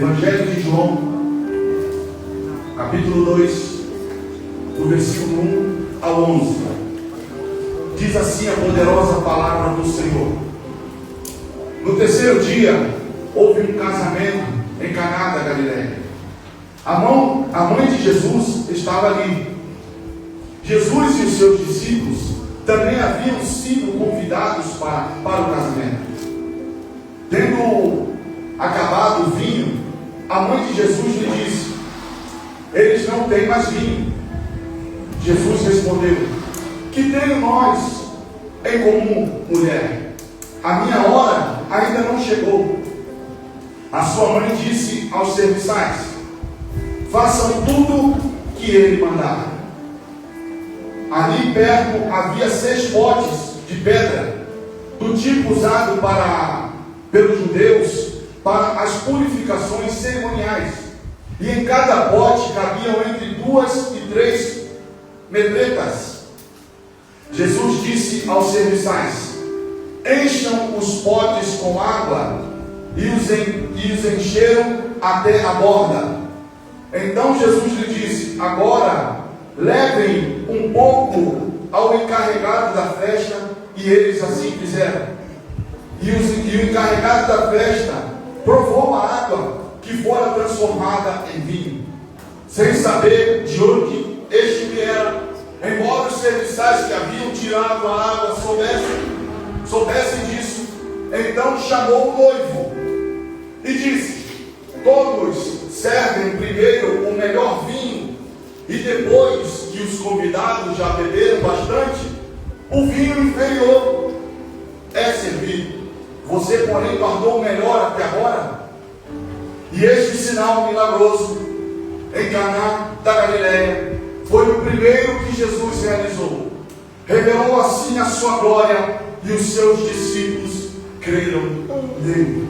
Evangelho de João, capítulo 2, do versículo 1 ao 11. Diz assim a poderosa palavra do Senhor: No terceiro dia, houve um casamento em Caná da Galileia. A mãe de Jesus estava ali. Jesus e os seus discípulos também haviam sido convidados para o casamento. Tendo acabado o vinho, a mãe de Jesus lhe disse: Eles não têm mais vinho. Jesus respondeu: Que tenho nós em comum, mulher? A minha hora ainda não chegou. A sua mãe disse aos serviçais: Façam tudo que ele mandar. Ali perto havia 6 potes de pedra, do tipo usado pelos judeus para as purificações cerimoniais, e em cada pote cabiam entre 2 e 3 medretas. Jesus disse aos serviçais: Encham os potes com água, e os encheram até a borda. Então Jesus lhe disse: Agora levem um pouco ao encarregado da festa. E eles assim fizeram. E o encarregado da festa provou a água que fora transformada em vinho, sem saber de onde este viera. Embora os serviçais que haviam tirado a água soubessem disso, então chamou o noivo e disse: Todos servem primeiro o melhor vinho, e depois que os convidados já beberam bastante, o vinho inferior é servido. Você, porém, guardou o melhor até agora. E este sinal milagroso em Caná da Galileia foi o primeiro que Jesus realizou. Revelou assim a sua glória, e os seus discípulos creram nele.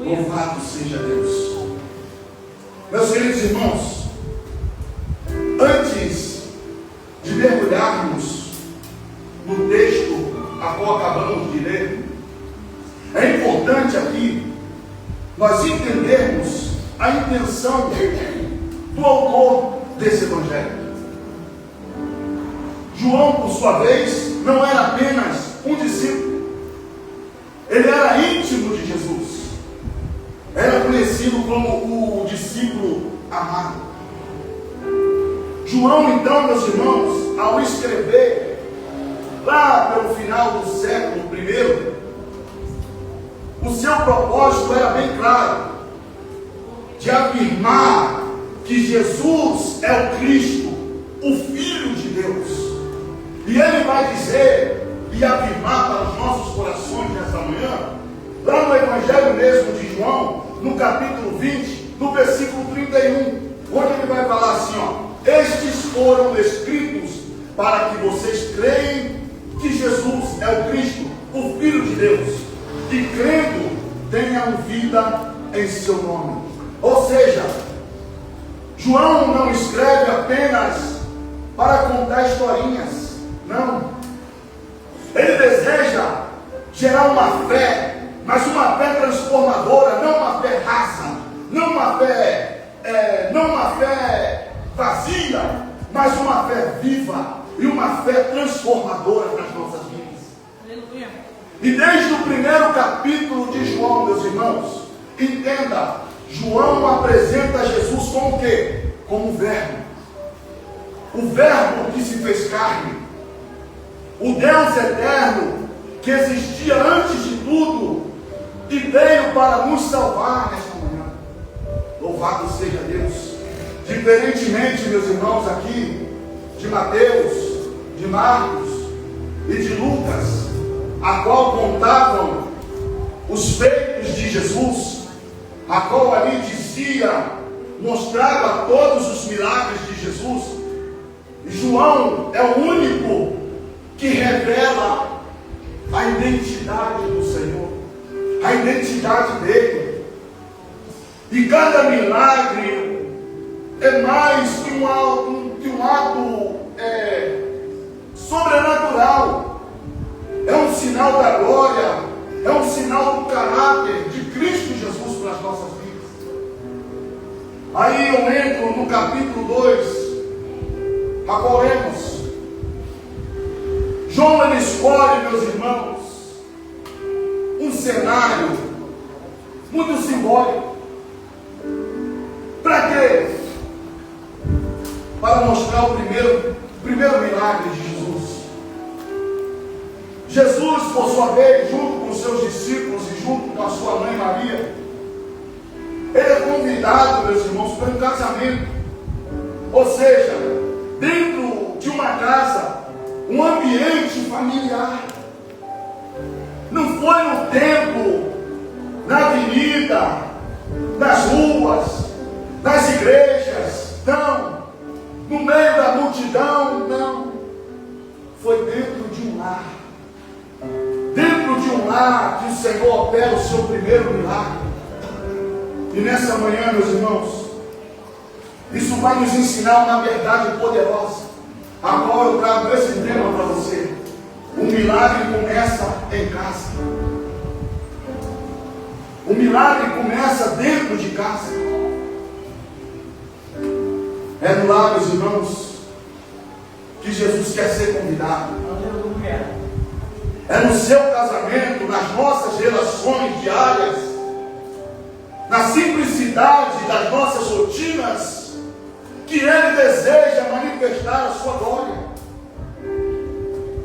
Louvado seja Deus. Meus queridos irmãos, antes de mergulharmos no texto a qual acabamos de ler, é importante aqui nós entendermos a intenção do autor desse evangelho. João, por sua vez, não era apenas um discípulo, ele era íntimo de Jesus, era conhecido como o discípulo amado. João, então, meus irmãos, ao escrever lá pelo final do século I, o seu propósito era bem claro, de afirmar que Jesus é o Cristo, o Filho de Deus. E ele vai dizer e afirmar para os nossos corações nessa manhã, lá no Evangelho mesmo de João, no capítulo 20, no versículo 31, onde ele vai falar assim: Estes foram escritos para que vocês creem que Jesus é o Cristo, o Filho de Deus, e crendo tenham vida em seu nome. Ou seja, João não escreve apenas para contar historinhas, não. Ele deseja gerar uma fé, mas uma fé transformadora, não uma fé rasa, não uma fé vazia, mas uma fé viva e uma fé transformadora nas nossas vidas. Aleluia. E desde o primeiro capítulo de João, meus irmãos, entenda, João apresenta Jesus como o quê? Como o Verbo. O Verbo que se fez carne. O Deus eterno que existia antes de tudo e veio para nos salvar nesta manhã. Louvado seja Deus. Diferentemente, meus irmãos, aqui de Mateus, de Marcos e de Lucas, a qual contavam os feitos de Jesus, a qual ali mostrava todos os milagres de Jesus, João é o único que revela a identidade do Senhor, a identidade dele. E cada milagre é mais que um ato sobrenatural. É um sinal da glória, é um sinal do caráter de Cristo Jesus para as nossas vidas. Aí eu entro no capítulo 2. Agoremos. João, ele escolhe, meus irmãos, um cenário muito simbólico. Para quê? Para mostrar o primeiro milagre de Jesus. Jesus, por sua vez, junto com os seus discípulos e junto com a sua mãe Maria, ele é convidado, meus irmãos, para um casamento. Ou seja, dentro de uma casa, um ambiente familiar. Não foi no templo, na avenida, nas ruas, nas igrejas, não. No meio da multidão, não. Foi dentro de um lar. Dentro de um lar que o Senhor opera o seu primeiro milagre. E nessa manhã, meus irmãos, isso vai nos ensinar uma verdade poderosa. Agora eu trago esse tema para você. O milagre começa em casa. O milagre começa dentro de casa. É no lar, meus irmãos, que Jesus quer ser convidado. É no seu casamento, nas nossas relações diárias, na simplicidade das nossas rotinas, que Ele deseja manifestar a sua glória.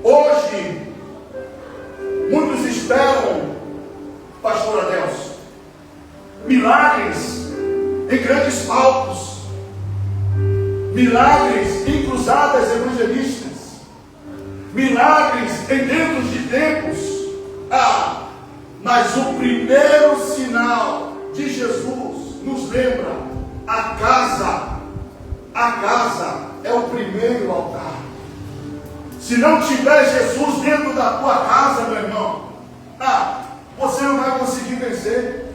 Hoje, muitos esperam, pastor Adelson, milagres em grandes palcos, milagres em cruzadas evangelísticas, milagres em dentro de templos. Mas o primeiro sinal de Jesus nos lembra: a casa é o primeiro altar. Se não tiver Jesus dentro da tua casa, meu irmão, você não vai conseguir vencer.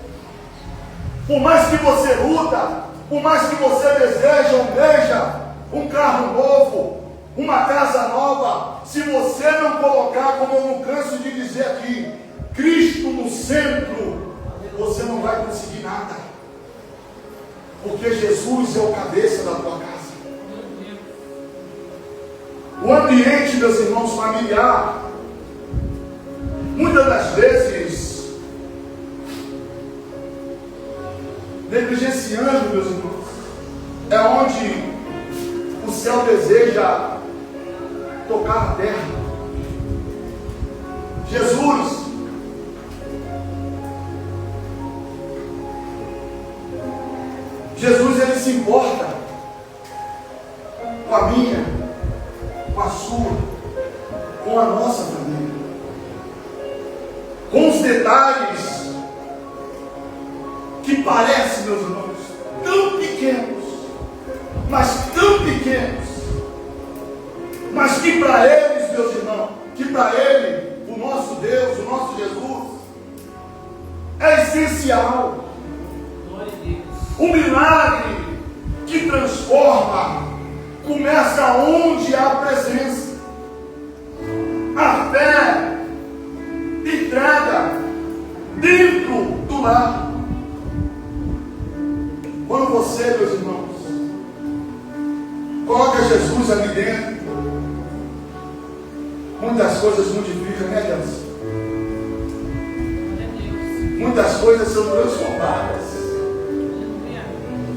Por mais que você luta, por mais que você deseja ou almeja um carro novo, uma casa nova, se você não colocar, como eu não canso de dizer aqui, Cristo no centro, você não vai conseguir nada. Porque Jesus é o cabeça da tua casa. O ambiente, meus irmãos, familiar, muitas das vezes, negligenciando, meus irmãos, é onde o céu deseja tocar a terra. Jesus, ele se importa com a minha, com a sua, com a nossa família, com os detalhes que parecem, meus irmãos, tão pequenos, mas que para eles, meus irmãos, que para Ele, o nosso Deus, o nosso Jesus, é essencial. O milagre que transforma começa onde há presença. A fé entrega dentro do lar. Quando você, meus irmãos, coloca Jesus ali dentro, muitas coisas modificam, né, Deus? Muitas coisas são transformadas.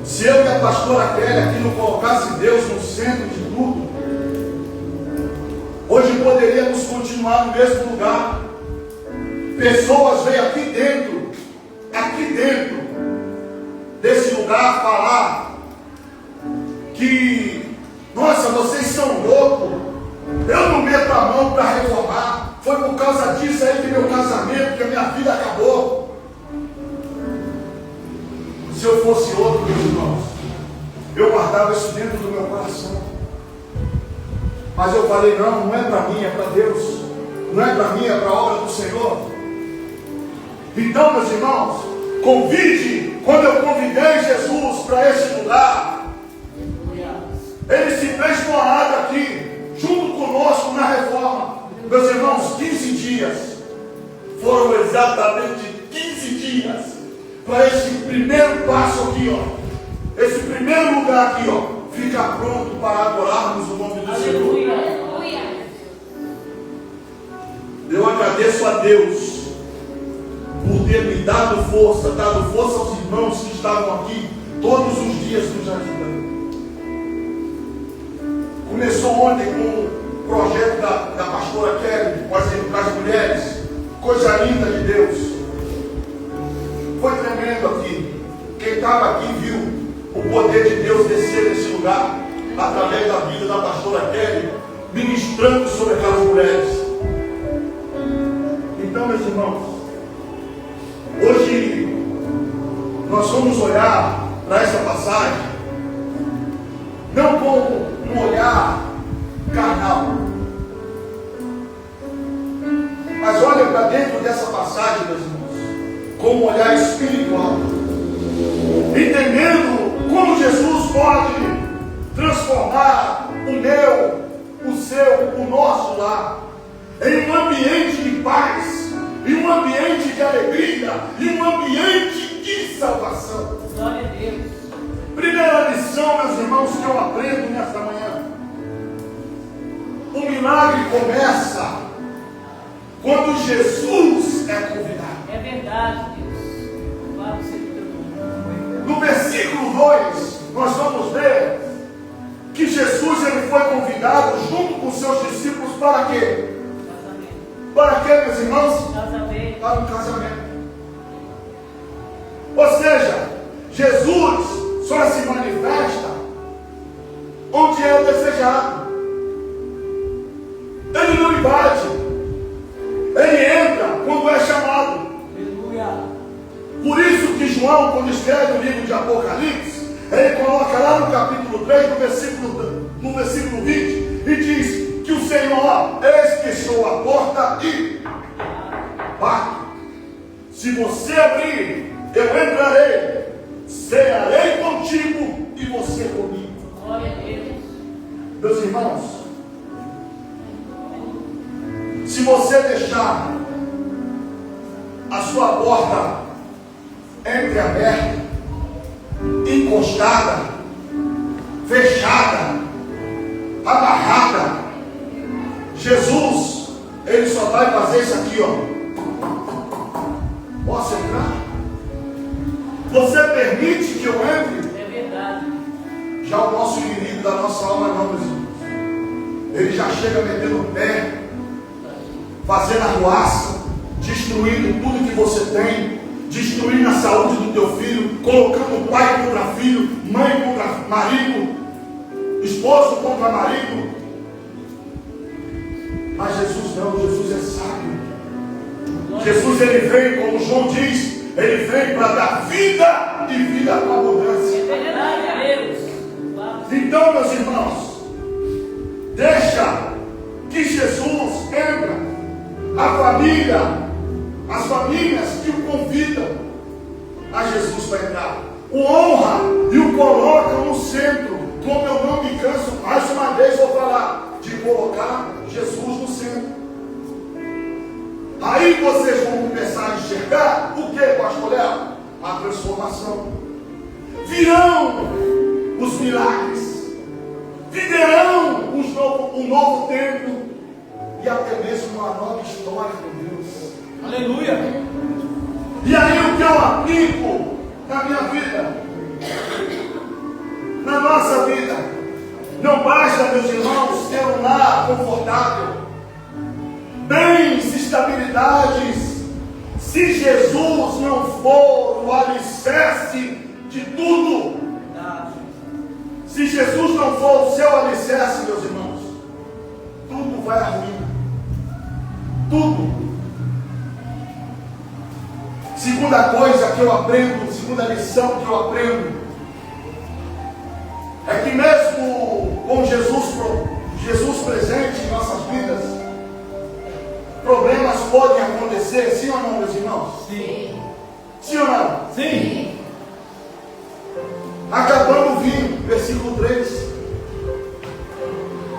Se eu e a pastora Kelly aqui não colocasse Deus no centro de tudo, hoje poderíamos continuar no mesmo lugar. Pessoas vêm aqui dentro desse lugar falar que, nossa, vocês são loucos, eu não meto a mão para reformar, foi por causa disso aí que meu casamento, que a minha vida acabou. Se eu fosse outro, meus irmãos, eu guardava isso dentro do meu coração. Mas eu falei, não é para mim, é para Deus. Não é para mim, é para a obra do Senhor. Então, meus irmãos, quando eu convidei Jesus para esse lugar, Ele se fez morada aqui, junto conosco na reforma. Meus irmãos, 15 dias, foram exatamente 15 dias, para esse primeiro passo aqui, esse primeiro lugar aqui, fica pronto para adorarmos o nome do Senhor. Eu agradeço a Deus por ter me dado força aos irmãos que estavam aqui todos os dias nos ajudando. Começou ontem com o projeto da pastora Kelly, com as mulheres, coisa linda de Deus. Foi tremendo aqui. Quem estava aqui viu o poder de Deus descer nesse lugar, através da vida da pastora Kelly, ministrando sobre aquelas mulheres. Então, meus irmãos, hoje nós vamos olhar para essa passagem não com um olhar carnal, mas olha para dentro dessa passagem, meus irmãos, com um olhar espiritual, entendendo como Jesus pode transformar o meu, o seu, o nosso lar em um ambiente de paz, em um ambiente de alegria, em um ambiente de salvação. Glória a Deus. Primeira lição, meus irmãos, que eu aprendo nesta manhã: o milagre começa quando Jesus é convidado. É verdade, Deus. Louvado seja o teu nome. No versículo 2, nós vamos ver que Jesus ele foi convidado junto com seus discípulos para quê? Casamento. Para quê, meus irmãos? Casamento. Para um casamento. Ou seja, Jesus só se manifesta onde é desejado. Ele não invade. Ele entra quando é chamado. Aleluia. Por isso que João, quando escreve o livro de Apocalipse, ele coloca lá no capítulo 3, no versículo 20, e diz que o Senhor, eis que estou à porta e bato. Se você abrir, eu entrarei, cearei contigo e você comigo. Glória a Deus. Meus irmãos, se você deixar a sua porta entreaberta, encostada, fechada, amarrada, Jesus, ele só vai fazer isso aqui, Posso entrar? Você permite que eu entre? É verdade. Já o nosso inimigo da nossa alma não, meus irmãos. Ele já chega metendo o pé, fazendo arruaça, destruindo tudo que você tem, destruindo a saúde do teu filho, colocando pai contra filho, mãe contra marido, esposo contra marido. Mas Jesus não, Jesus é sábio. Jesus ele veio, como João diz, ele veio para dar vida e vida com abundância. É verdade, Deus. Então, meus irmãos, deixa que Jesus entra, a família, as famílias que o convidam a Jesus para entrar, o honra e o colocam no centro. Como eu não me canso, mais uma vez vou falar, de colocar Jesus no centro. Aí vocês vão começar a enxergar o que, pastor Léo? A transformação. Virão os milagres, viverão um novo tempo e até mesmo uma nova história com Deus. Aleluia. E aí o que eu aplico na minha vida, na nossa vida, não basta, meus irmãos, ter um lar confortável, bens, estabilidades, se Jesus não for o alicerce de tudo. Se Jesus não for o seu alicerce, meus irmãos, tudo vai à ruína. Tudo. Segunda coisa que eu aprendo, segunda lição que eu aprendo, é que mesmo com Jesus presente em nossas vidas, problemas podem acontecer, sim ou não, meus irmãos? Sim. Sim ou não? Sim. Acabando o vinho, versículo 3.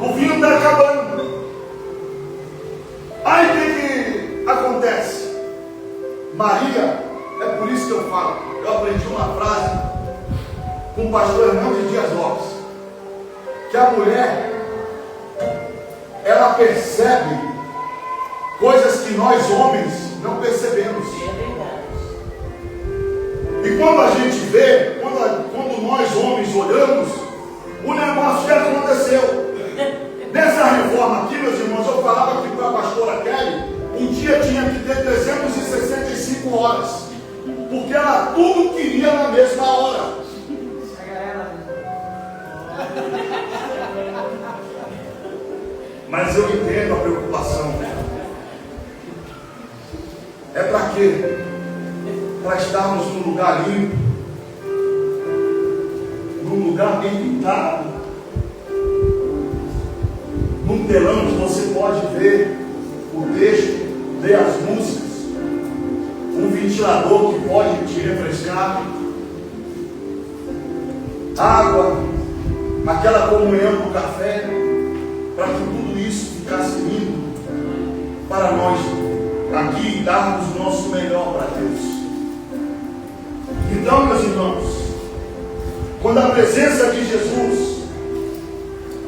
O vinho está acabando. Aí o que acontece? Maria, é por isso que eu falo, eu aprendi uma frase com o pastor Hernandes Dias Lopes, que a mulher, ela percebe coisas que nós homens não percebemos. E quando a gente vê, quando nós homens olhamos, o negócio que aconteceu. Nessa reforma aqui, meus irmãos, eu falava aqui para a pastora Kelly, um dia tinha que ter 365 horas, porque ela tudo queria na mesma hora. Mas eu entendo a preocupação. É para quê? Para estarmos num lugar limpo, num lugar bem pintado, num telão que você pode ver o texto, ler as músicas, um ventilador que pode te refrescar, água, aquela comunhão do café, para que tudo isso ficasse limpo, para nós aqui darmos o nosso melhor para Deus. Então, meus irmãos, quando a presença de Jesus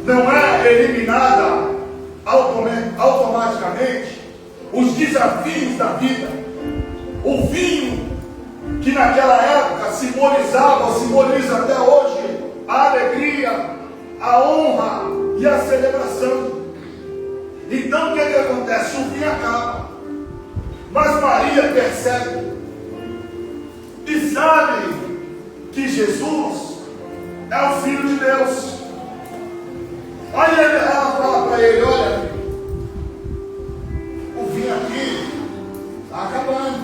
não é eliminada automaticamente, os desafios da vida, o vinho que naquela época simboliza até hoje a alegria, a honra e a celebração. Então o que acontece? O vinho acaba, mas Maria percebe e sabe que Jesus é o Filho de Deus. Aí ela fala para ele: olha, o vinho aqui está acabando.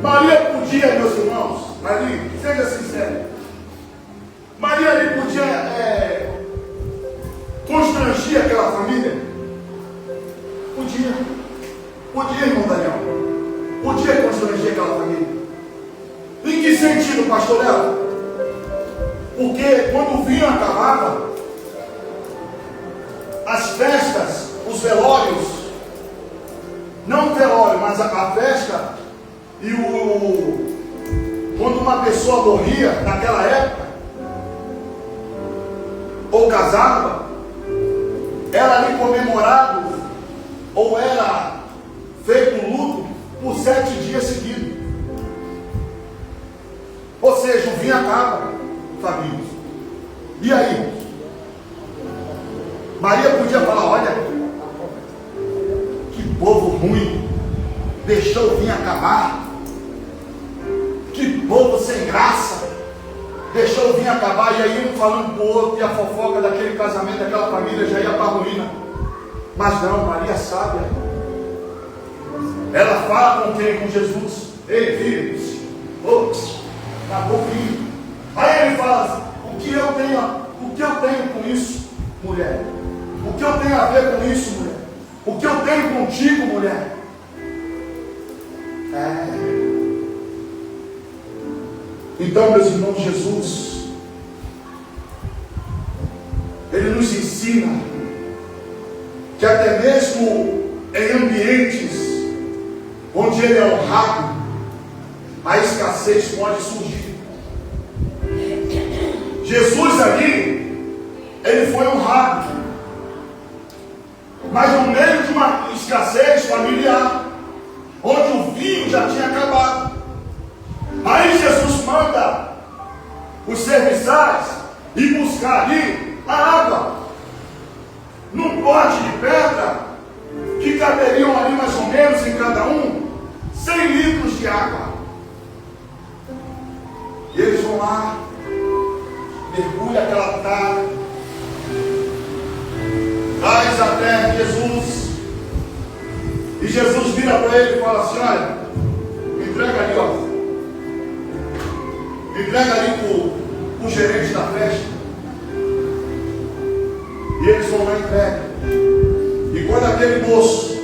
Maria podia, meus irmãos, Maria, seja sincero, Maria ele podia constrangir aquela família? Podia, irmão Daniel, podia constranger aquela família. Em que sentido, pastor Léo? Porque quando o vinho acabava, as festas, os velórios, não o velório, mas a festa, e quando uma pessoa morria naquela época, ou casava, era ali comemorado, ou era feito luto por 7 dias seguidos. Ou seja, o vinho acaba, família. E aí? Maria podia falar: olha, que povo ruim, deixou o vinho acabar. Que povo sem graça, deixou o vinho acabar. E aí um falando para o outro, e a fofoca daquele casamento, daquela família já ia para a ruína. Mas não, Maria sábia, ela fala com quem? Com Jesus. Ei, filhos, acabou o vinho. Aí ele fala: o que eu tenho com isso, mulher? O que eu tenho a ver com isso, mulher? O que eu tenho contigo, mulher? Então, meus irmãos, Jesus, ele nos ensina que até mesmo em ambientes onde ele é honrado, a escassez pode surgir. Jesus ali, ele foi honrado, mas no meio de uma escassez familiar, onde o vinho já tinha acabado. Aí Jesus manda os serviçais ir buscar ali a água, num pote de pedra, que caberiam ali mais ou menos em cada um 100 litros de água. E eles vão lá, mergulha aquela taça, traz até Jesus, e Jesus vira para ele e fala assim: olha, me entrega ali, me entrega ali para o gerente da festa. E eles vão lá e entregam. E quando aquele moço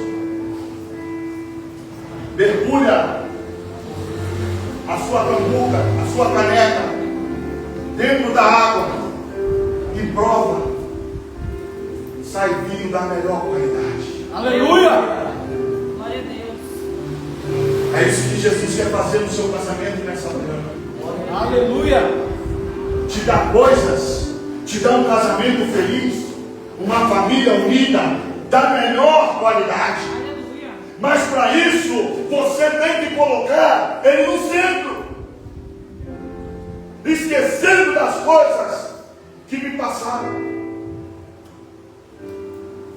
mergulha a sua cambuca, a sua caneca dentro da água e prova, sai vinho da melhor qualidade. Aleluia! Glória a Deus. É isso que Jesus quer fazer no seu casamento nessa manhã. Aleluia! te dá coisas, te dá um casamento feliz, uma família unida, da melhor qualidade. Mas para isso, você tem que colocar Ele no centro, esquecendo das coisas que me passaram,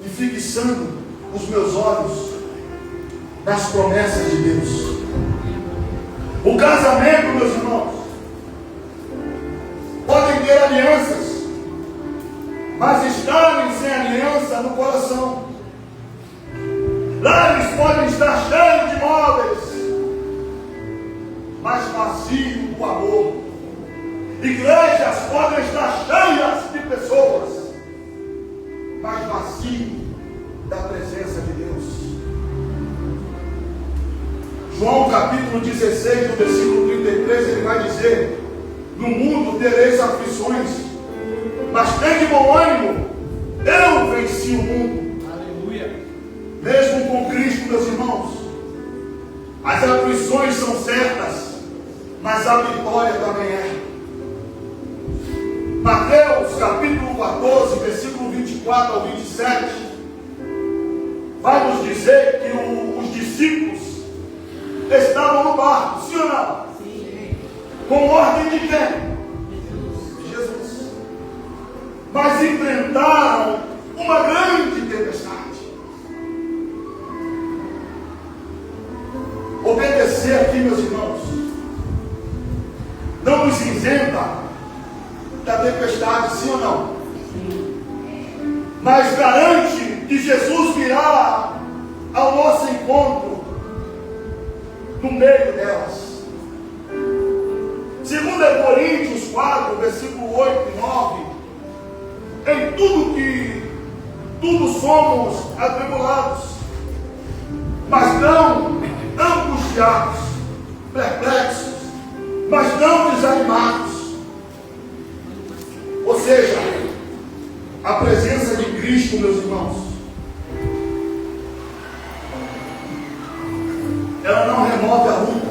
e fixando os meus olhos nas promessas de Deus. O casamento, meus irmãos, podem ter alianças, mas estarem sem aliança no coração. Lares podem estar cheios de móveis, mas vazios do amor. Igrejas podem estar cheias de pessoas, mas vazios da presença de Deus. João capítulo 16, no versículo 33, ele vai dizer: no mundo tereis aflições, mas tende bom ânimo, eu venci o mundo. Aleluia. Mesmo com Cristo, meus irmãos, as aflições são certas, mas a vitória também é. Mateus capítulo 14, versículo 24 ao 27, vai nos dizer que os discípulos estavam no barco, sim ou não? Sim. Com ordem de quem? Jesus. Mas enfrentaram uma grande tempestade. Obedecer aqui, meus irmãos, não nos isenta da tempestade, sim ou não? Sim. Mas garante que Jesus virá ao nosso encontro no meio delas. 2 Coríntios 4, versículo 8 e 9, em tudo somos atribulados, mas não angustiados, perplexos, mas não desanimados. Ou seja, a presença de Cristo, meus irmãos, ela não remove a luta,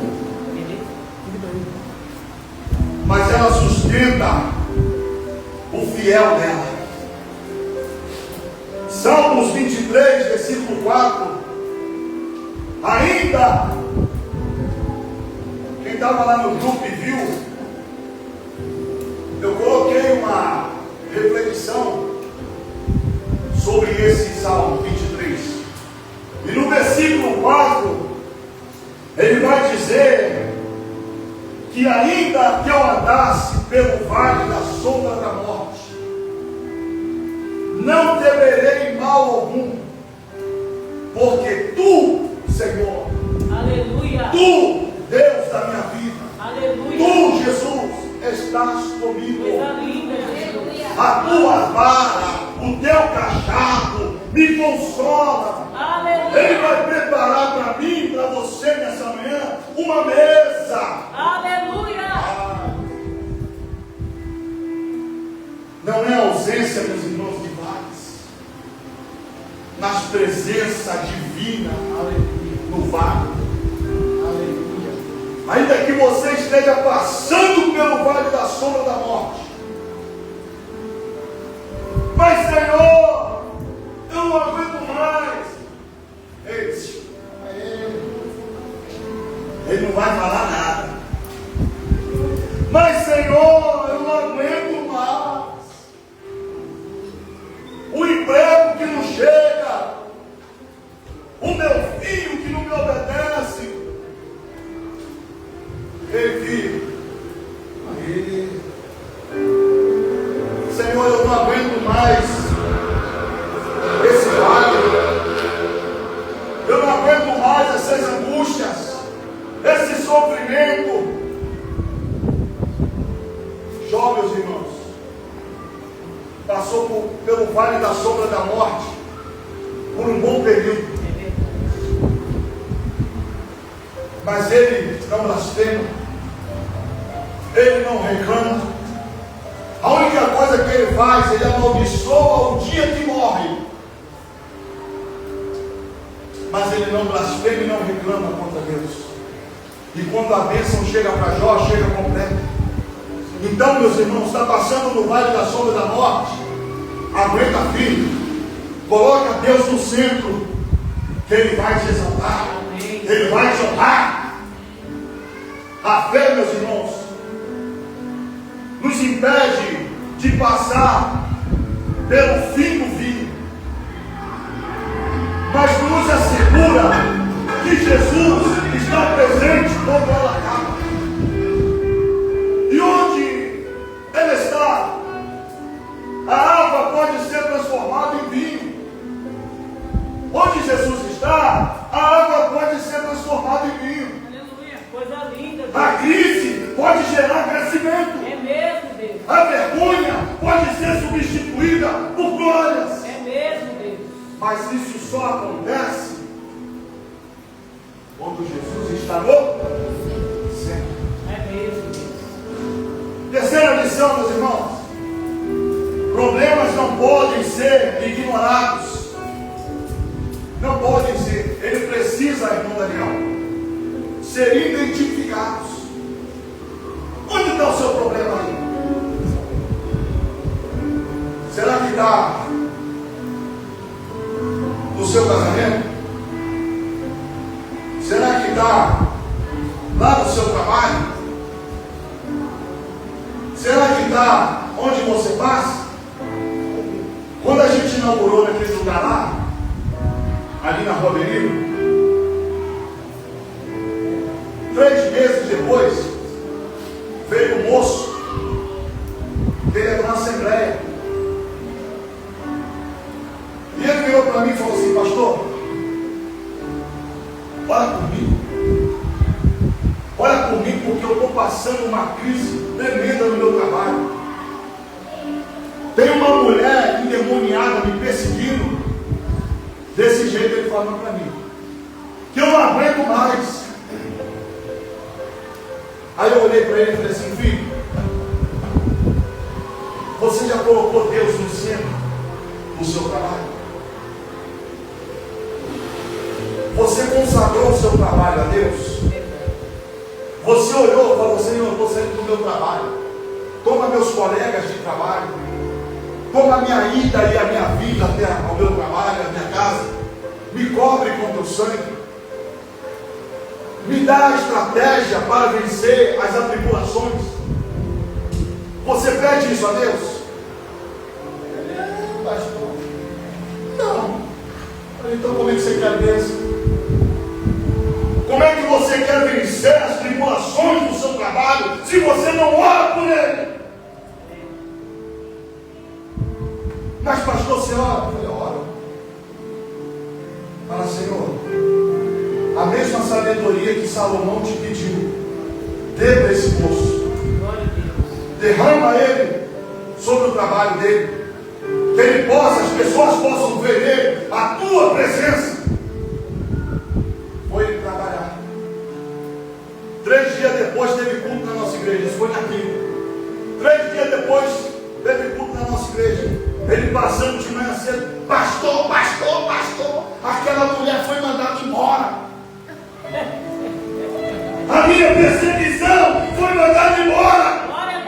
mas ela sustenta o fiel dela. Salmos 23, versículo 4. Ainda, quem estava lá no grupo e viu, eu coloquei uma reflexão sobre esse Salmo 23. E no versículo 4, ele vai dizer que ainda que eu andasse pelo vale da sombra da morte, não temerei mal algum, porque tu, Senhor, Aleluia. tu, Deus da minha vida, Aleluia. tu, Jesus, estás comigo. Coisa linda, Jesus. A tua vara, o teu cajado me consola. Aleluia. Ele vai preparar para mim, para você nessa manhã, uma mesa. Aleluia. Não é ausência, meus irmãos, de vales, mas presença divina no vale. Aleluia. Ainda que você esteja passando pelo vale da sombra da morte, mas Senhor, eu não aguento mais. Ele não vai falar nada. Mas Senhor, eu não aguento mais. O emprego que não chega, o meu filho que não me obedece. Ei, filho, Senhor, eu não aguento mais esse vale. Eu não aguento mais essas angústias, esse sofrimento. Jó, meus irmãos, passou pelo vale da sombra da morte por um bom período, mas ele não blasfema, ele não reclama. A única coisa que ele faz, ele amaldiçoa o dia que morre, mas ele não blasfema e não reclama contra Deus. E quando a bênção chega para Jó, chega completa. Então, meus irmãos, está passando no vale da sombra da morte, aguenta firme, coloca Deus no centro, que Ele vai te exaltar, Ele vai te honrar. A fé, meus irmãos, nos impede de passar pelo fim do vinho, mas nos assegura que Jesus está presente quando ela acaba. E onde Ele está, a água pode ser transformada em vinho. Onde Jesus está, a água pode ser transformada em vinho. Aleluia, coisa linda. Deus. A crise pode gerar crescimento. É mesmo, Deus. A vergonha pode ser substituída por glórias. É mesmo, Deus. Mas isso só acontece quando Jesus está no centro. É mesmo, Deus. Terceira lição, meus irmãos: problemas não podem ser ignorados. Não podem ser. Ele precisa, irmão Daniel, ser identificados. Onde está o seu problema aí? Será que está no seu casamento? Será que está lá no seu trabalho? Será que está onde você passa? Quando a gente inaugurou naquele lugar lá, ali na Rua Benito, 3 meses depois, veio um moço, que era na Assembleia, e ele virou para mim e falou assim: pastor, ora comigo, porque eu estou passando uma crise tremenda no meu trabalho. Tem uma mulher endemoniada me perseguindo. Desse jeito ele falou para mim, que eu não aguento mais. Aí eu olhei para ele e falei assim: filho, você já colocou Deus no centro do seu trabalho? Você consagrou o seu trabalho a Deus? Você olhou e falou: Senhor, eu estou saindo do meu trabalho, toma meus colegas de trabalho, toma a minha ida e a minha vida até ao meu trabalho, a minha casa, me cobre com teu sangue, me dá a estratégia para vencer as atribulações. Você pede isso a Deus? Pastor, não. Então como é que você quer bênção? Como é que você quer vencer as tribulações do seu trabalho se você não ora por ele? Mas pastor, você ora? Eu falei: oro. Fala: Senhor, a mesma sabedoria que Salomão te pediu, dê para esse moço. Glória a Deus. Derrama ele sobre o trabalho dele, que ele possa, as pessoas possam ver nele a tua presença. Foi ele trabalhar. 3 dias depois teve culto na nossa igreja. Isso foi na quinta. 3 dias depois teve culto na nossa igreja. Ele passando de manhã cedo: pastor, pastor, pastor, aquela mulher foi mandada embora. A minha perseguição foi mandada embora. Glória a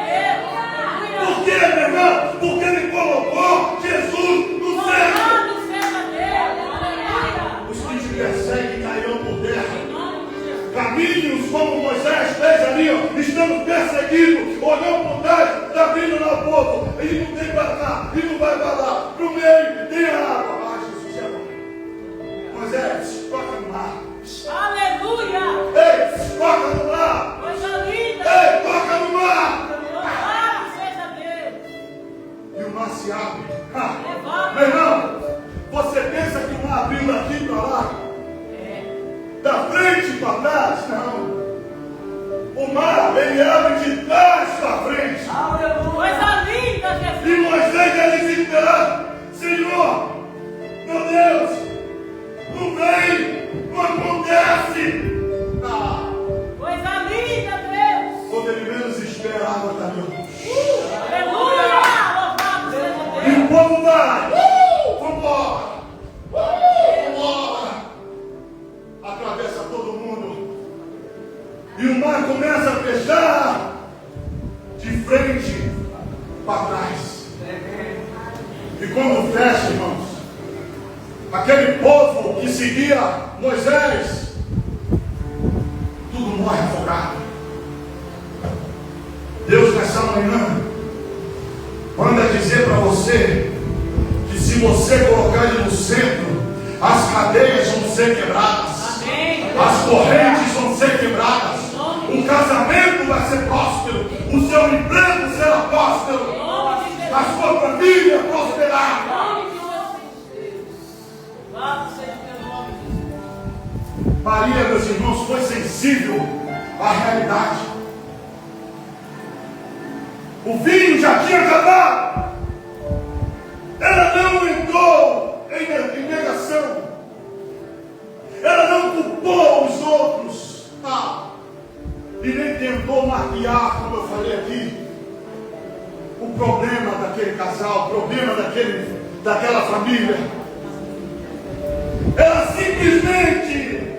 Deus. Por quê, meu irmão? Porque ele colocou Jesus no centro. Louvado seja Deus. Aleluia. Os que te perseguem cairão por terra. Em nome de Jesus. Caminhos como Moisés fez ali, ó, estamos perseguidos, olhando por trás, está vindo lá o povo, e não tem para cá, e não vai para lá, para o meio, tem a água. Ah, Jesus é bom. Moisés, toca no mar. Aleluia. Ei, toca no mar. Coisa linda. Ei, toca no mar. Louvado seja Deus. E o mar se abre. Ah, Levanta. meu irmão, você pensa que o mar abriu daqui para lá? Da frente para trás? Não. O mar, ele abre de trás para frente. Coisa linda, E Jesus. Moisés é desesperado: Senhor, meu Deus, não vem para trás. E quando fecha, irmãos, aquele povo que seguia Moisés, tudo morre afogado. Deus nessa manhã manda dizer para você que se você colocar Ele no centro, as cadeias vão ser quebradas. Amém. As correntes vão ser quebradas. O casamento vai ser próspero. O seu emprego será próspero. A sua família prosperará. Maria, meus irmãos, foi sensível à realidade. O vinho já tinha acabado. Ela não entrou em negação. Ela não culpou os outros. E nem tentou maquiar, como eu falei aqui, o problema daquele casal, o problema daquela família. Ela simplesmente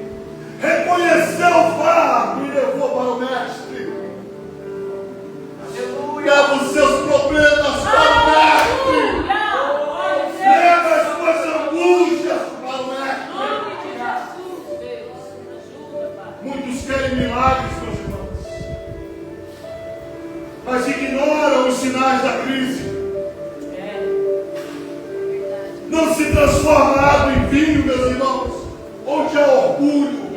reconheceu o fardo e levou para o mestre. Leva os seus problemas para o mestre. Leva as suas angústias para o mestre. Muitos querem milagres, meus irmãos, mas ignoram os sinais da crise. Não se transforma água em vinho, meus irmãos, onde há orgulho,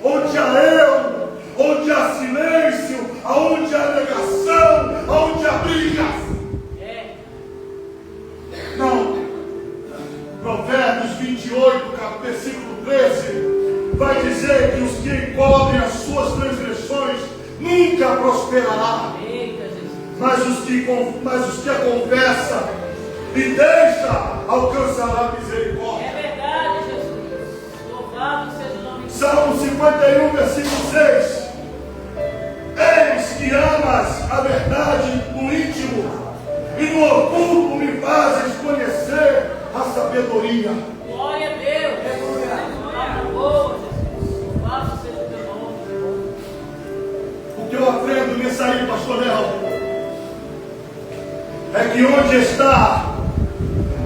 onde há eu, onde há silêncio, onde há negação, onde há brigas. Não. Provérbios 28, versículo 13, vai dizer que os que encobrem as suas transgressões nunca prosperará, mas os que a confessam e deixa alcançará misericórdia. É verdade, Jesus. Louvado seja o nome de Deus. Salmo 51, versículo 6. Eis que amas a verdade no íntimo, e no oculto me fazes conhecer a sabedoria. Glória a Deus. Palavra boa, Jesus. Louvado seja o teu nome. O que eu aprendo nisso aí, pastor Léo, é que onde está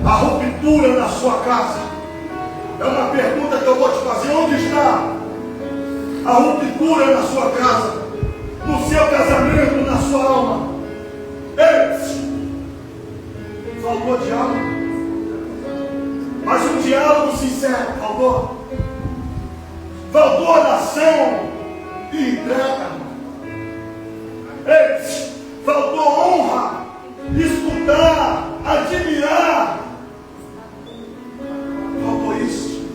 a ruptura na sua casa? É uma pergunta que eu vou te fazer. Onde está a ruptura na sua casa? No seu casamento, na sua alma? Faltou diálogo. Mas um diálogo sincero. Faltou oração e entrega. Faltou honra, escutar, admirar. Faltou isso.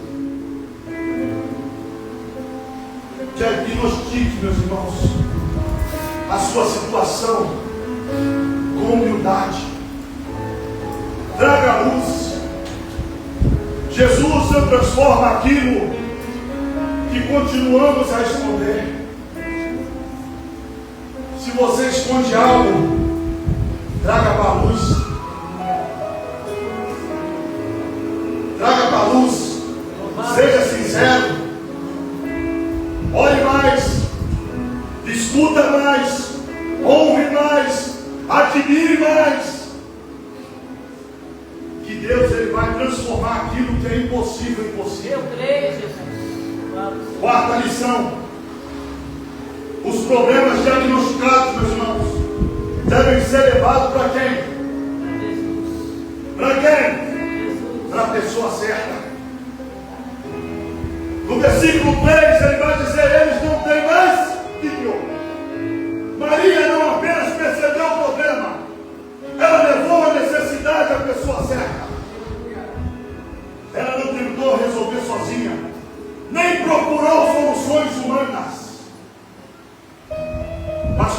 Diagnostique, meus irmãos, a sua situação com humildade. Traga a luz. Jesus não transforma aquilo que continuamos a esconder. Se você esconde algo, traga para a luz. Traga para a luz. Seja sincero. Ore mais. Discuta mais. Honre mais. Admire mais. Que Deus ele vai transformar aquilo que é impossível em possível. Eu creio, Jesus. Quarta lição. Os problemas diagnosticados, meus irmãos, devem ser levados para quem? Para quem? Para a pessoa certa. No versículo 3 ele vai dizer: eles não têm mais filho. Maria não apenas percebeu o problema, ela levou a necessidade à pessoa certa. Ela não tentou resolver sozinha, nem procurou soluções humanas, mas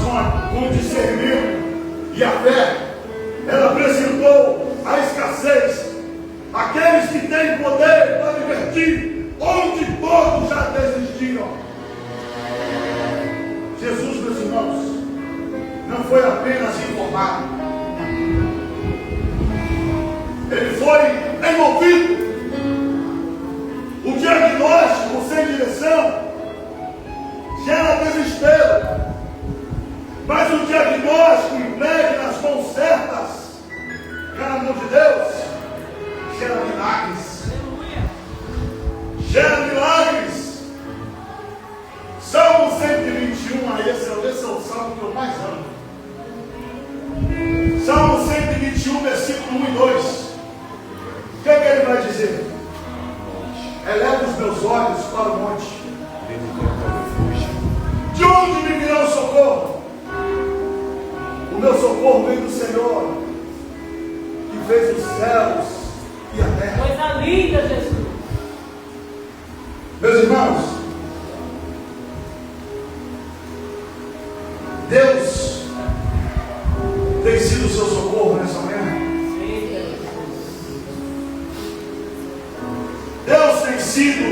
com discernimento e a fé, ela apresentou a escassez, aqueles que têm poder para divertir, onde todos já desistiram. Jesus, meus irmãos, não foi apenas informado, ele foi envolvido. O diagnóstico sem direção gera desespero, mas o diagnóstico entregue nas mãos certas versículo 1 e 2. O que é que ele vai dizer? Eleva os meus olhos para o monte. De onde me virá o socorro? O meu socorro vem do Senhor, que fez os céus e a terra. Coisa linda, Jesus. Meus irmãos, Deus tem sido o seu socorro nessa manhã. Deus tem sido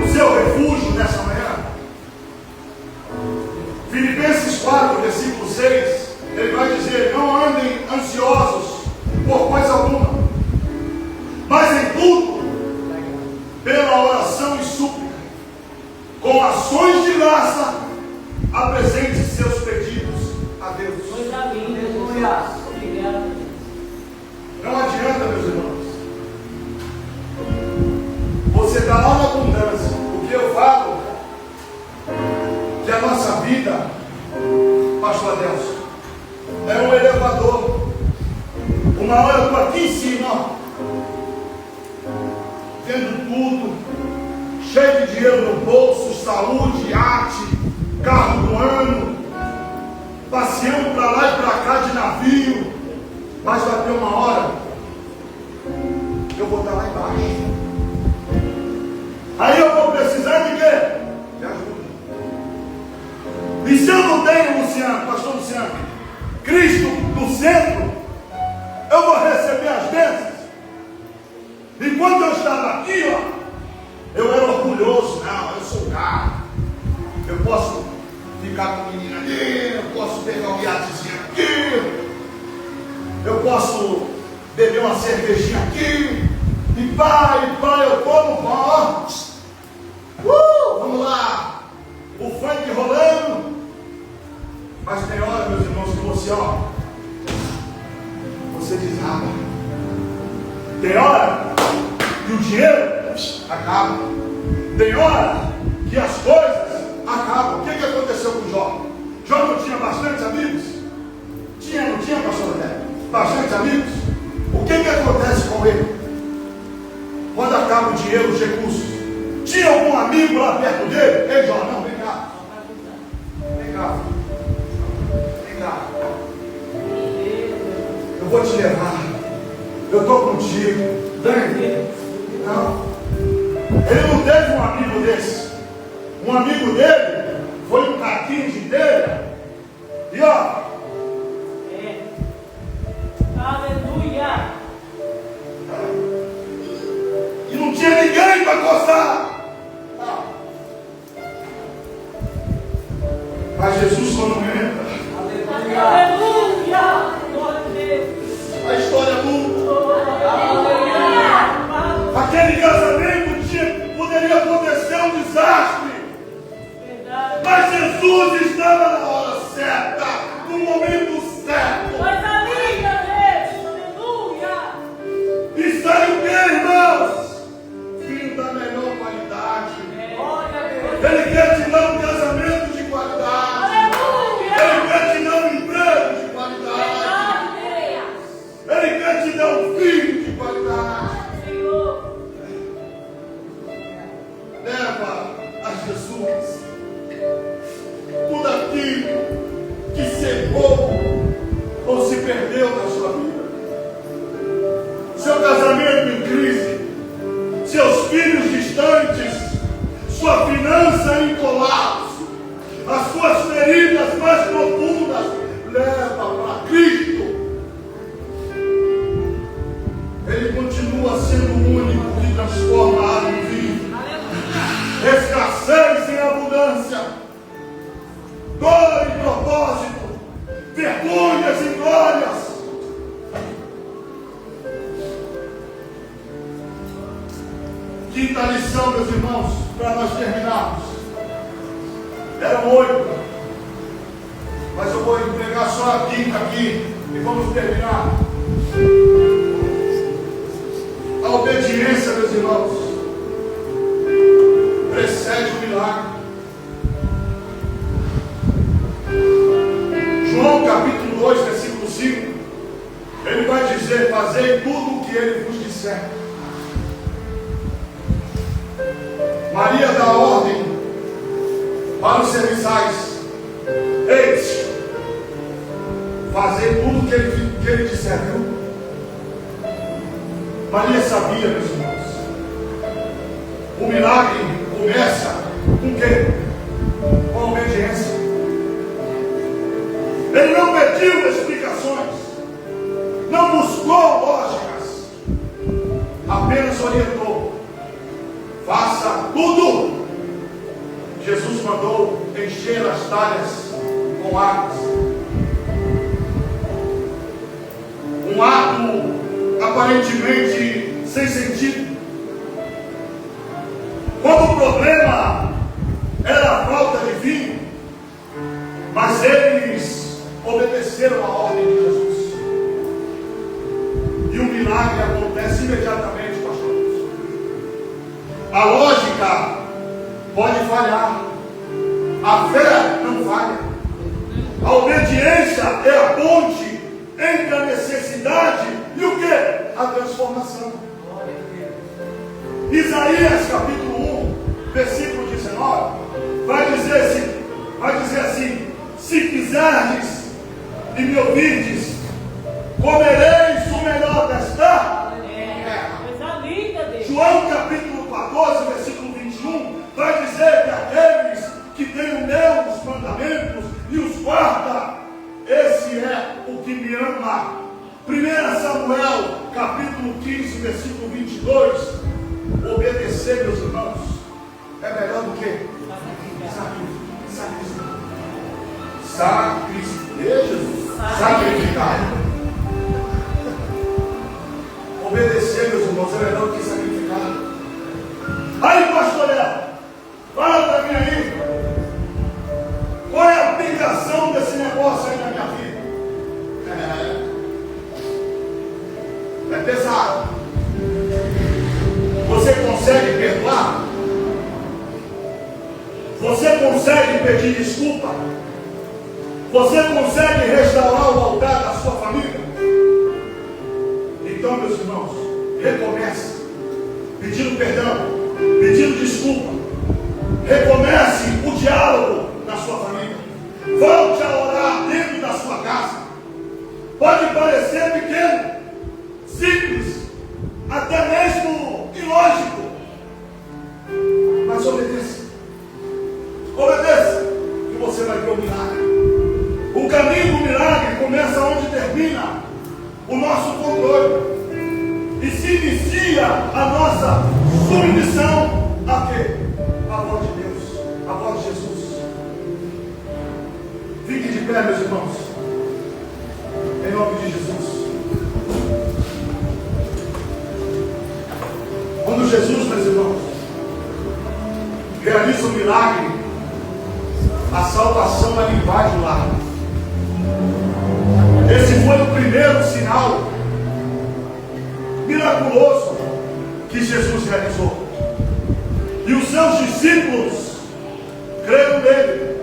o seu refúgio nessa manhã. Filipenses 4, versículo 6, ele vai dizer: não andem ansiosos por coisa alguma, mas em tudo, pela oração e súplica, com ações de graça, apresente seus pedidos a Deus. Coisa linda, Jesus. Obrigado. Não adianta, meus irmãos, você está lá na abundância. O que eu falo? Que a nossa vida, pastor Adelson, é um elevador. Uma hora eu estou aqui em cima, ó, tendo tudo, cheio de dinheiro no bolso, saúde, iate, carro do ano, passeando para lá e para cá de navio. Mas vai ter uma hora que eu vou estar lá embaixo. Aí eu vou precisar de quê? De ajuda. E se eu não tenho, Luciano, pastor Luciano, Cristo no centro, eu vou receber as bênçãos. Enquanto eu estava aqui, ó, eu era orgulhoso. Não, eu sou gato. Eu posso ficar com a menina ali, eu posso pegar um iatezinho aqui, eu posso beber uma cervejinha aqui, e pai, eu como pão, vamos lá, o funk rolando. Mas tem hora, meus irmãos, que você desaba. Tem hora que o dinheiro acaba. Tem hora que as coisas acabam. O que aconteceu com Jó? Jó não tinha bastante amigos? Não tinha, pastor André? Bastante amigos? O que acontece com ele? Quando acaba o dinheiro, os recursos. Tinha algum amigo lá perto dele? Ei, Jó, não, vem cá. Vem cá. Vem cá. Eu vou te levar. Eu estou contigo. Vem. Não. Ele não teve um amigo desse. Um amigo dele foi um caquinho de telha. E ó. Aleluia. E não tinha ninguém para coçar. Mas Jesus, quando entra, Aleluia. Glória a Deus. a história muda. Aleluia. Aquele casamento poderia acontecer um desastre. Verdade. Mas Jesus estava na hora certa, no momento certo. Coisa linda, Deus. Aleluia. E sai o que, irmãos? Filho da melhor qualidade. Glória a Deus. Ele quer te dar um casamento de qualidade. Aleluia. Ele quer te dar um emprego de qualidade. Verdade. Ele quer te dar um filho de qualidade. Senhor. Leva a Jesus tudo aquilo que secou ou se perdeu na sua vida. Seu casamento em crise, seus filhos distantes, sua finança em colapso, as suas feridas mais profundas, leva para Cristo. Ele continua sendo o único que transforma a água em vinho. Escassez em abundância, dor em propósito, vergonhas em glórias. Quinta lição, meus irmãos, para nós terminarmos. Eram 8, mas eu vou entregar só a quinta aqui e vamos terminar. A obediência, meus irmãos, precede o milagre. João capítulo 2, versículo 5, ele dizer: fazei tudo o que ele vos disser. Maria dá ordem para os serviçais: eis, fazei tudo o que ele disser, viu? Maria sabia, meus irmãos, o milagre começa com o quê? Com a obediência. Ele não pediu explicações, não buscou lógicas, apenas orientou: faça tudo. Jesus mandou encher as talhas com águas. Um ato aparentemente sem sentido. Quando o problema era a falta de vinho, mas eles obedeceram a ordem de Jesus. E o milagre acontece imediatamente, pastor. A lógica pode falhar, a fé não falha. A obediência é a ponte entre a necessidade e o que? A transformação. Isaías capítulo 1, versículo 19, vai dizer assim: se quiserdes e me ouvirdes, comereis o melhor desta terra. Coisa linda, Deus. João capítulo 14, versículo 21, vai dizer que aqueles que têm os meus mandamentos e os guarda, esse é o que me ama. 1 Samuel capítulo 15, versículo 22, obedecer, meus irmãos, é melhor do que sacrificar. Obedecer, meus irmãos, é melhor do que sacrificar. Aí, pastor Léo, fala para mim aí, qual é a aplicação desse negócio aí na minha vida? É pesado. Você consegue perdoar? Você consegue pedir desculpa? Você consegue restaurar o altar da sua família? Então, meus irmãos, recomece pedindo perdão, pedindo desculpa. Recomece o diálogo na sua família. Volte a orar dentro da sua casa. Pode parecer pequeno, simples, até mesmo ilógico, mas obedeça. Obedeça, que você vai ver o milagre. O caminho do milagre começa onde termina o nosso controle e se inicia a nossa submissão a quê? A voz de Deus, a voz de Jesus. Fique de pé, meus irmãos, em nome de Jesus. Quando Jesus, meus irmãos, realiza um milagre, a salvação ela invade o lar. Esse foi o primeiro sinal miraculoso que Jesus realizou. E os seus discípulos creram nele.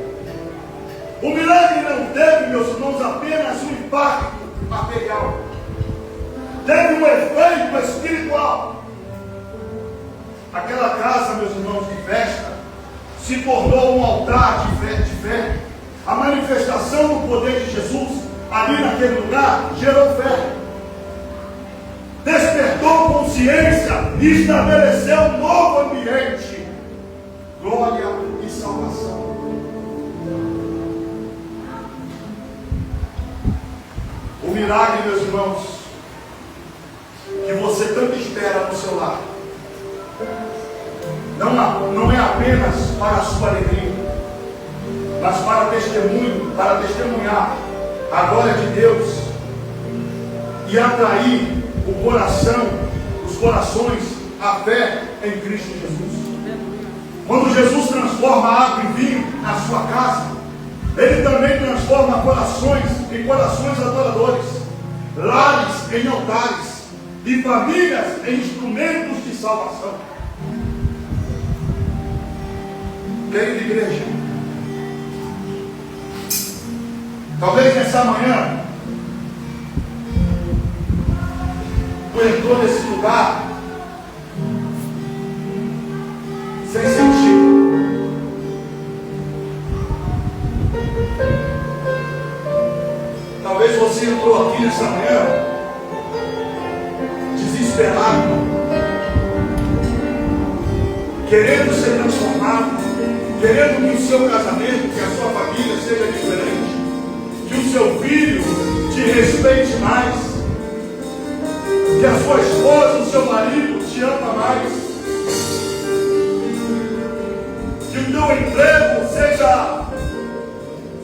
O milagre não teve, meus irmãos, apenas um impacto material. Teve um efeito espiritual. Aquela casa, meus irmãos, de festa, se tornou um altar de fé. A manifestação do poder de Jesus ali naquele lugar gerou fé. Despertou consciência e estabeleceu um novo ambiente. Glória e salvação. O milagre, meus irmãos, que você tanto espera no seu lar, não é apenas para a sua alegria, mas para testemunho, para testemunhar a glória de Deus e atrair o coração, os corações, a fé em Cristo Jesus. Quando Jesus transforma água em vinho na sua casa, Ele também transforma corações em corações adoradores, lares em altares e famílias em instrumentos de salvação. Querida igreja, talvez nessa manhã tu entrou nesse lugar sem sentido. Talvez você entrou aqui nessa manhã desesperado, querendo ser transformado, querendo que o seu casamento, que a sua família seja diferente, que o seu filho te respeite mais, que a sua esposa, o seu marido te ama mais, que o teu emprego seja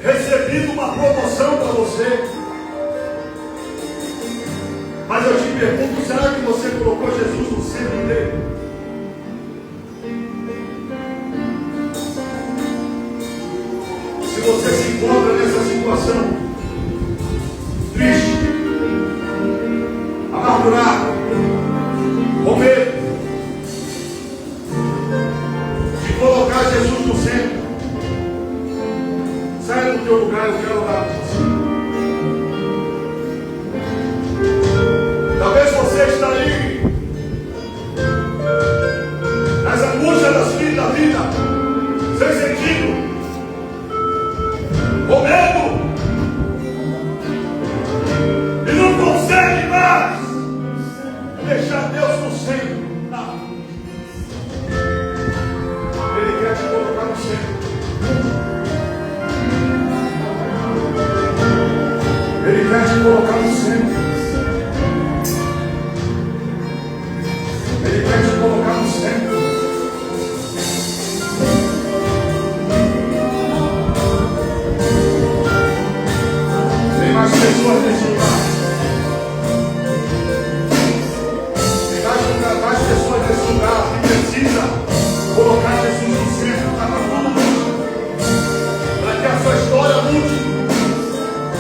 recebido uma promoção para você. Mas eu te pergunto, será que você colocou Jesus no centro dele? Se você se encontra nessa situação, triste, amargurado, com medo de colocar Jesus no centro, saia do teu lugar, eu quero orar por você. Talvez você está aí nas angústias da vida, sem sentido, com medo, e não consegue mais deixar Deus no centro. Não. Ele quer te colocar no centro. Ele quer te colocar no centro. Ele quer te colocar no centro. Tem mais pessoas nesse lugar. Tem mais pessoas nesse lugar que precisa colocar Jesus no centro da tua vida, para que a sua história mude,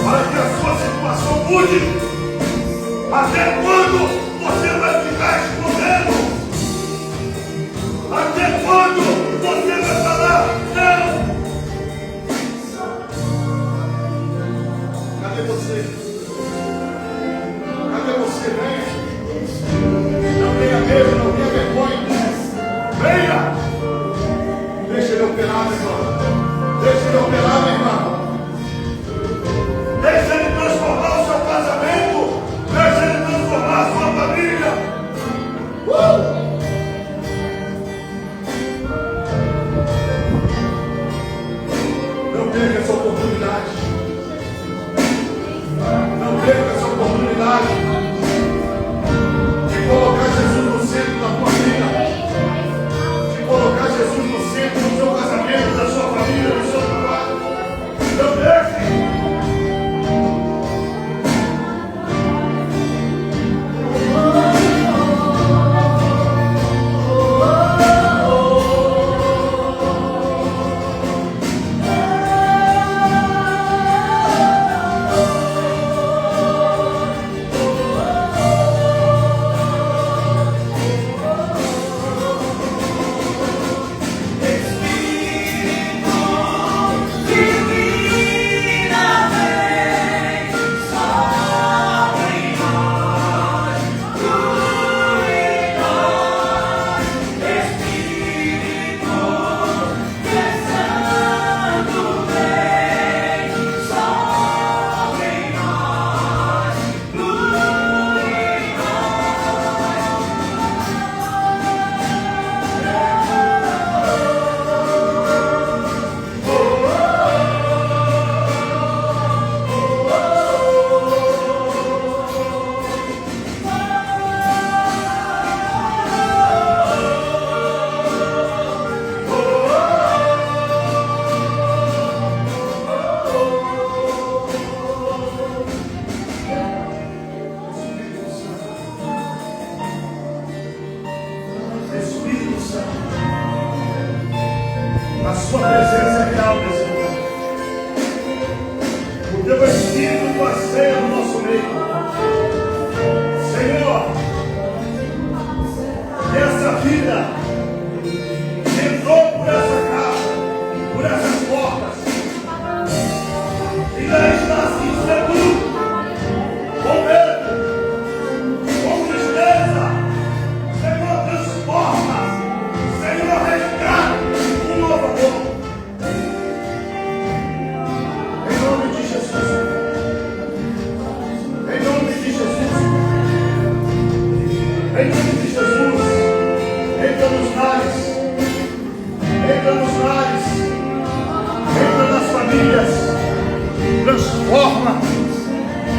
para que a sua situação mude. Até quando você vai ficar escondendo? Até quando você vai falar não? Cadê você? Cadê você? Venha. Não tenha medo, não tenha vergonha. Venha. Deixa ele operar, meu irmão. Deixa ele operar, meu irmão. Deixa ele transformar o seu casamento. Deixa ele transformar a sua família. Não perca essa oportunidade. Não perca essa oportunidade.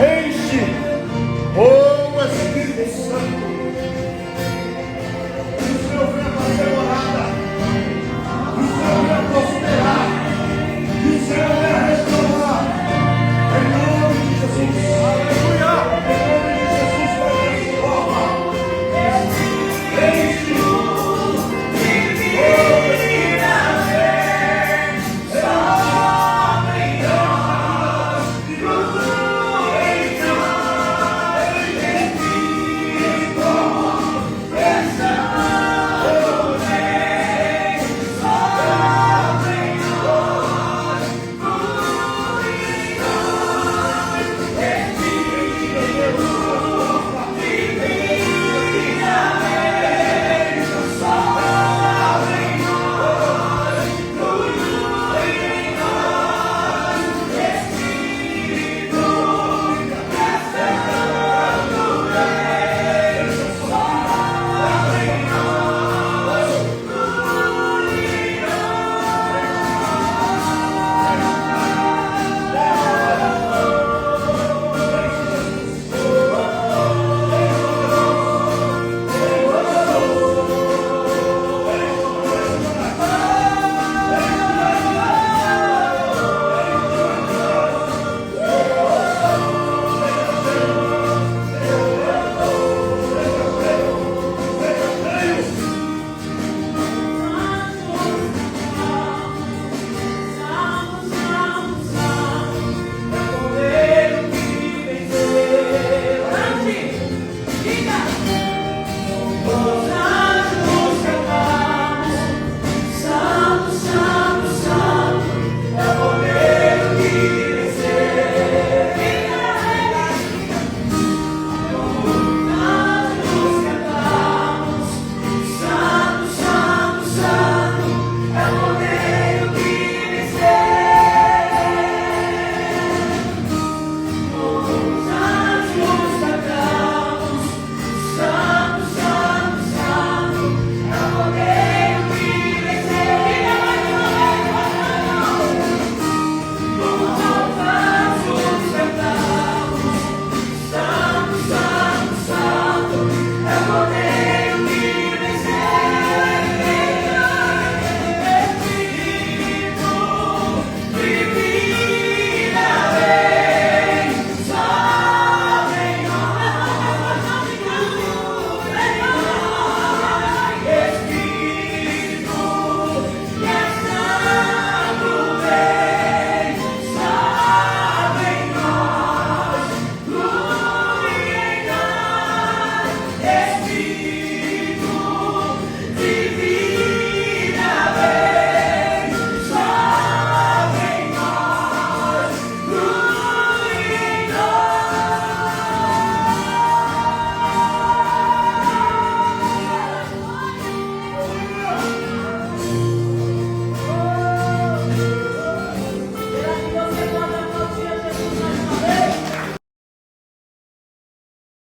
Reis